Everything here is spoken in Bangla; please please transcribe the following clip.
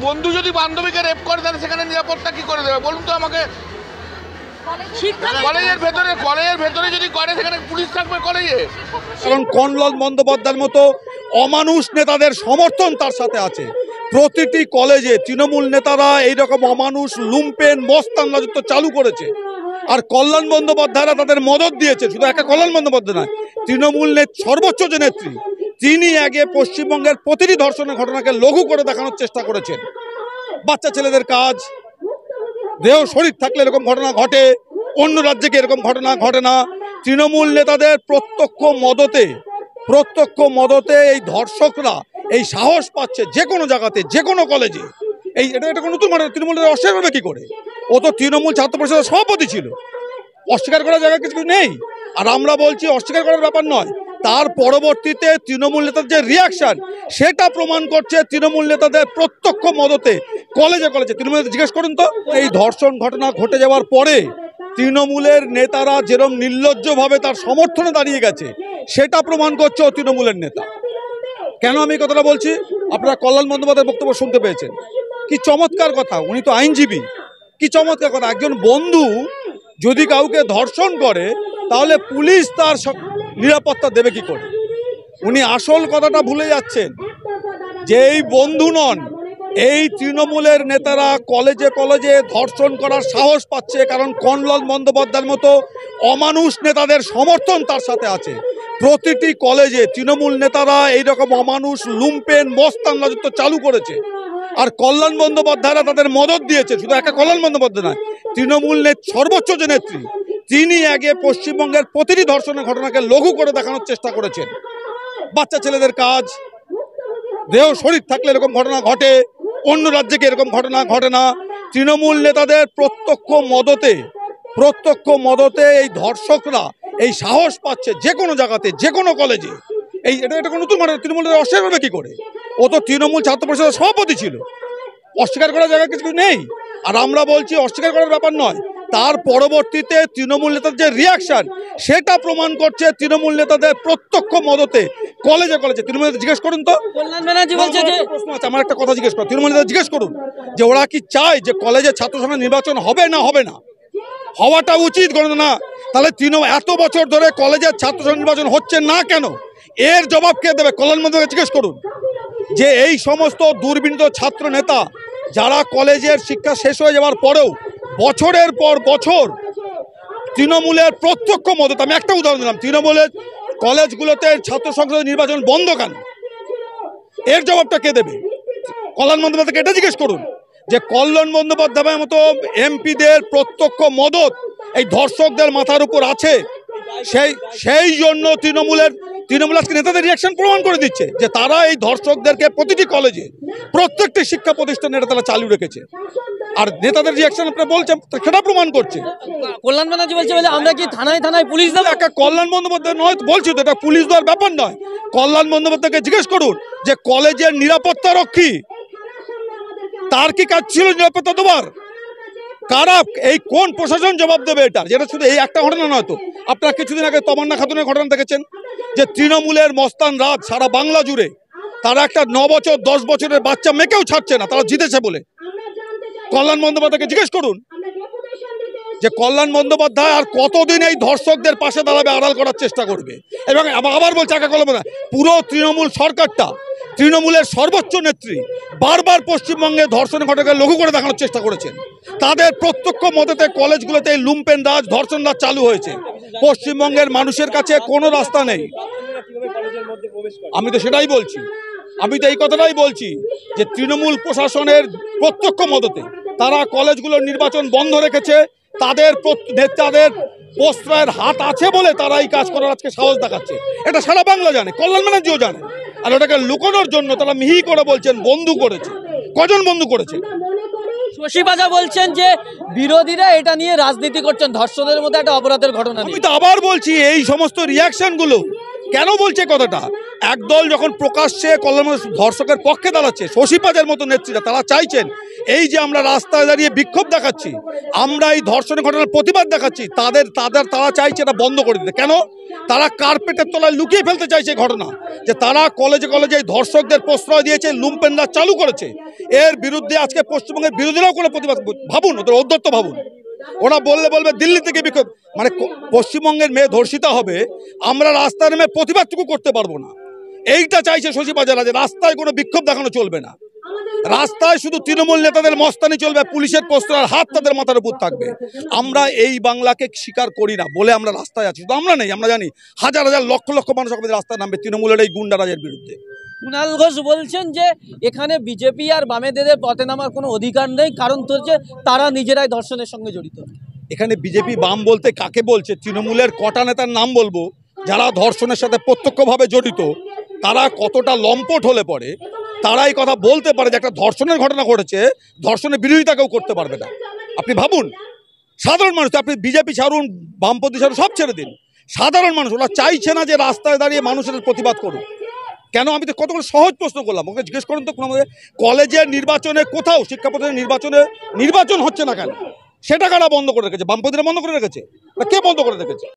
বন্ধু যদি বান্ধবীকে রেপ করে তাহলে সেখানে নিরাপত্তা কি করে দেবে বলুন তো আমাকে। কলেজের ভেতরে যদি করে সেখানে পুলিশ থাকবে কলেজে। কারণ কনলাল বন্দ্যোপাধ্যায়ের মতো অমানুষ নেতাদের সমর্থন তার সাথে আছে। প্রতিটি কলেজে তৃণমূল নেতারা এইরকম অমানুষ লুম্পেন মস্তান রাজত্ব চালু করেছে, আর কল্যাণ বন্দ্যোপাধ্যায়রা তাদের মদত দিয়েছে। শুধু একটা কল্যাণ বন্দ্যোপাধ্যায় নয়, তৃণমূল সর্বোচ্চ যে নেত্রী তিনি আগে পশ্চিমবঙ্গের প্রতিটি ধর্ষণের ঘটনাকে লঘু করে দেখানোর চেষ্টা করেছেন। বাচ্চা ছেলেদের কাজ, দেহ শরীর থাকলে এরকম ঘটনা ঘটে, অন্য রাজ্যে কি এরকম ঘটনা ঘটে না। তৃণমূল নেতাদের প্রত্যক্ষ মদতে এই ধর্ষকরা এই সাহস পাচ্ছে যে কোনো জায়গাতে, যে কোনো কলেজে। এটা কোনো নতুন ঘটনা, তৃণমূলের অস্বীকার করবে কি করে? ও তো তৃণমূল ছাত্র পরিষদের সভাপতি ছিল, অস্বীকার করার জায়গা কিছু নেই। আর আমরা বলছি অস্বীকার করার ব্যাপার নয়, তার পরবর্তীতে তৃণমূল নেতাদের যে রিয়াকশন সেটা প্রমাণ করছে তৃণমূল নেতাদের প্রত্যক্ষ মদতে কলেজে তৃণমূল জিজ্ঞেস করুন তো। এই ধর্ষণ ঘটনা ঘটে যাওয়ার পরে তৃণমূলের নেতারা যেরকম নির্লজ্জভাবে তার সমর্থনে দাঁড়িয়ে গেছে সেটা প্রমাণ করছে ও তৃণমূলের নেতা। কেন আমি এই কথাটা বলছি? আপনারা কল্যাণ বন্দ্যোপাধ্যায়ের বক্তব্য শুনতে পেয়েছেন, কি চমৎকার কথা। উনি তো আইনজীবী, কি চমৎকার কথা। একজন বন্ধু যদি কাউকে ধর্ষণ করে তাহলে পুলিশ তার নিরাপত্তা দেবে কি করে? উনি আসল কথাটা ভুলে যাচ্ছেন যে এই বন্ধু নন, এই তৃণমূলের নেতারা কলেজে কলেজে ধর্ষণ করার সাহস পাচ্ছে কারণ কনলাল বন্দ্যোপাধ্যায়ের মতো অমানুষ নেতাদের সমর্থন তার সাথে আছে। প্রতিটি কলেজে তৃণমূল নেতারা এইরকম অমানুষ লুম্পেন মস্তান রাজত্ব চালু করেছে, আর কল্যাণ বন্দ্যোপাধ্যায়রা তাদের মদত দিয়েছে। শুধু একটা কল্যাণ বন্দ্যোপাধ্যায় নয়, তৃণমূল সর্বোচ্চ যে নেত্রী তিনি আগে পশ্চিমবঙ্গের প্রতিটি ধর্ষণের ঘটনাকে লঘু করে দেখানোর চেষ্টা করেছেন। বাচ্চা ছেলেদের কাজ, দেহ শরীর থাকলে এরকম ঘটনা ঘটে, অন্য রাজ্যে কি এরকম ঘটনা ঘটে না। তৃণমূল নেতাদের প্রত্যক্ষ মদতে এই ধর্ষকরা এই সাহস পাচ্ছে যে কোনো জায়গাতে, যে কোনো কলেজে। এটা কোনো নতুন ঘটনা, তৃণমূলের অস্বীকার করবে কি করে? ও তো তৃণমূল ছাত্র পরিষদের সভাপতি ছিল, অস্বীকার করার জায়গা কিছু নেই। আর আমরা বলছি অস্বীকার করার ব্যাপার নয়, তার পরবর্তীতে তৃণমূল নেতাদের যে রিয়াকশন সেটা প্রমাণ করছে তৃণমূল নেতাদের প্রত্যক্ষ মদতে কলেজে তৃণমূল জিজ্ঞেস করুন তো। কল্যাণ ব্যানার্জি বলছে যে প্রশ্ন আছে, আমার একটা কথা জিজ্ঞেস করো, তৃণমূল নেতা জিজ্ঞেস করুন যে ওরা কি চায় যে কলেজে ছাত্র সংসদ নির্বাচন হবে না হওয়াটা উচিত না? তাহলে এত বছর ধরে কলেজের ছাত্র সংসদ নির্বাচন হচ্ছে না কেন? এর জবাব কে দেবে? কল্যাণ মন্ত্রীকে জিজ্ঞেস করুন যে এই সমস্ত দুর্বিনীত ছাত্র নেতা যারা কলেজের শিক্ষা শেষ হয়ে যাওয়ার পরেও বছরের পর বছর তৃণমূলের প্রত্যক্ষ মদত, আমি একটা উদাহরণ দিলাম, তৃণমূলের কলেজগুলোতে ছাত্র সংসদ নির্বাচন বন্ধ কেন? এর জবাবটা কে দেবে? কল্যাণ বন্দ্যোপাধ্যায়কে এটা জিজ্ঞেস করুন যে কল্যাণ বন্দ্যোপাধ্যায়ের মতো এমপিদের প্রত্যক্ষ মদত এই ধর্ষকদের মাথার উপর আছে। সেই জন্য তৃণমূল আজকে নেতাদের রিয়াকশন প্রমাণ করে দিচ্ছে যে তারা এই ধর্ষকদেরকে প্রতিটি কলেজে প্রত্যেকটি শিক্ষা প্রতিষ্ঠানে এটা তারা চালু রেখেছে, আর নেতাদের রিয়াকশন আপনারা বলছেন সেটা প্রমাণ করছে। কল্যাণ ব্যানার্জি বলছে আমরা কি থানায় পুলিশ দেবো? একটা কল্যাণ বন্দ্যোপাধ্যায় নয় বলছি তো, এটা পুলিশ দেওয়ার ব্যাপার নয়। কল্যাণ বন্দ্যোপাধ্যায়কে জিজ্ঞেস করুন যে কলেজের নিরাপত্তা রক্ষী তার কি কাজ ছিল নিরাপত্তা দেওয়ার? কারা, এই কোন প্রশাসন জবাব দেবে এটা? যেটা শুধু এই একটা ঘটনা নয় তো, আপনারা কিছুদিন আগে তমান্না খাতুনের ঘটনা দেখেছেন যে তৃণমূলের মস্তান রাজ সারা বাংলা জুড়ে তারা একটা 9 বছর 10 বছরের বাচ্চা মেয়েকেও ছাড়ছে না, তারা জিতেছে বলে। কল্যাণ বন্দ্যোপাধ্যায়কে জিজ্ঞেস করুন যে কল্যাণ বন্দ্যোপাধ্যায় আর কতদিন এই ধর্ষকদের পাশে দাঁড়াবে, আড়াল করার চেষ্টা করবে। এবং আবার বলছে পুরো তৃণমূল সরকারটা, তৃণমূলের সর্বোচ্চ নেত্রী বারবার পশ্চিমবঙ্গে ধর্ষণের ঘটনাকে লঘু করে দেখানোর চেষ্টা করেছেন। তাদের প্রত্যক্ষ মদতে কলেজগুলোতে লুম্পেন রাজ, ধর্ষণ রাজ চালু হয়েছে। পশ্চিমবঙ্গের মানুষের কাছে কোনো রাস্তা নেই। আমি তো সেটাই বলছি, আমি তো এই কথাটাই বলছি যে তৃণমূল প্রশাসনের প্রত্যক্ষ মদতে তারা কলেজগুলোর নির্বাচন বন্ধ রেখেছে। তাদের নেতাদের প্রশ্রয়ের হাত আছে বলে তারা এই কাজ করার আজকে সাহস দেখাচ্ছে। এটা সারা বাংলা জানে, কল্যাণ ব্যানার্জিও জানে। আর ওটাকে লুকোনোর জন্য তারা মিহি করে বলছেন বন্ধু করেছে। কজন বন্ধু করেছে? শশী পাজা বলছেন যে বিরোধীরা এটা নিয়ে রাজনীতি করছেন, ধর্ষণের মধ্যে একটা অপরাধের ঘটনা। আমি তো আবার বলছি এই সমস্ত রিয়াকশনগুলো কেন বলছে কথাটা, একদল যখন প্রকাশ্যে কল্যাণ ধর্ষকের পক্ষে দাঁড়াচ্ছে, শশী পাজের মতো নেত্রীরা তারা চাইছেন এই যে আমরা রাস্তায় দাঁড়িয়ে বিক্ষোভ দেখাচ্ছি, আমরা এই ধর্ষণের ঘটনার প্রতিবাদ দেখাচ্ছি, তারা চাইছে এটা বন্ধ করে দিতে। কেন? তারা কার্পেটের তলায় লুকিয়ে ফেলতে চাইছে এই ঘটনা, যে তারা কলেজে কলেজে এই ধর্ষকদের প্রশ্রয় দিয়েছে, লুম্পেনরা চালু করেছে। এর বিরুদ্ধে আজকে পশ্চিমবঙ্গের বিরোধীরাও কোনো প্রতিবাদ, ভাবুন ওদের ঔদ্ধত্য ভাবুন, ওরা বলবে দিল্লি থেকে বিক্ষোভ, মানে পশ্চিমবঙ্গের মেয়ে ধর্ষিতা হবে, আমরা রাস্তায় নেমে প্রতিবাদটুকু করতে পারবো না। এইটা চাইছে শশী পাজেরা, যে রাস্তায় কোনো বিক্ষোভ দেখানো চলবে না, রাস্তায় শুধু তৃণমূল নেতাদের মস্তানি চলবে, পুলিশের প্রশ্রয়ের হাত তাদের মাথার উপর থাকবে। আমরা এই বাংলাকে স্বীকার করি না বলে আমরা রাস্তায় আছি। শুধু আমরা নেই, আমরা জানি হাজার হাজার লক্ষ লক্ষ মানুষ আমাদের রাস্তায় নামবে তৃণমূলের এই গুন্ডারাজের বিরুদ্ধে। কুণাল ঘোষ বলছেন যে এখানে বিজেপি আর বামেদের পথে নামার কোনো অধিকার নেই, কারণ তো হচ্ছে তারা নিজেরাই ধর্ষণের সঙ্গে জড়িত। এখানে বিজেপি বাম বলতে কাকে বলছে? তৃণমূলের কটা নেতার নাম বলবো যারা ধর্ষণের সাথে প্রত্যক্ষভাবে জড়িত, তারা কতটা লম্পট হলে পরে তারা এই কথা বলতে পারে যে একটা ধর্ষণের ঘটনা ঘটেছে, ধর্ষণের বিরোধিতা কেউ করতে পারবে না। আপনি ভাবুন, সাধারণ মানুষ, আপনি বিজেপি ছাড়ুন, বামপন্থী ছাড়ুন, সব ছেড়ে দিন, সাধারণ মানুষ ওরা চাইছে না যে রাস্তায় দাঁড়িয়ে মানুষের প্রতিবাদ করুক। কেন? আমি তো কতগুলো সহজ প্রশ্ন করলাম, ওকে জিজ্ঞেস করুন তো, কোনো কলেজের নির্বাচনে কোথাও শিক্ষা প্রতিষ্ঠানের নির্বাচন হচ্ছে না কেন? সেটা কারা বন্ধ করে রেখেছে? বামপন্থীরা বন্ধ করে রেখেছে? কে বন্ধ করে রেখেছে?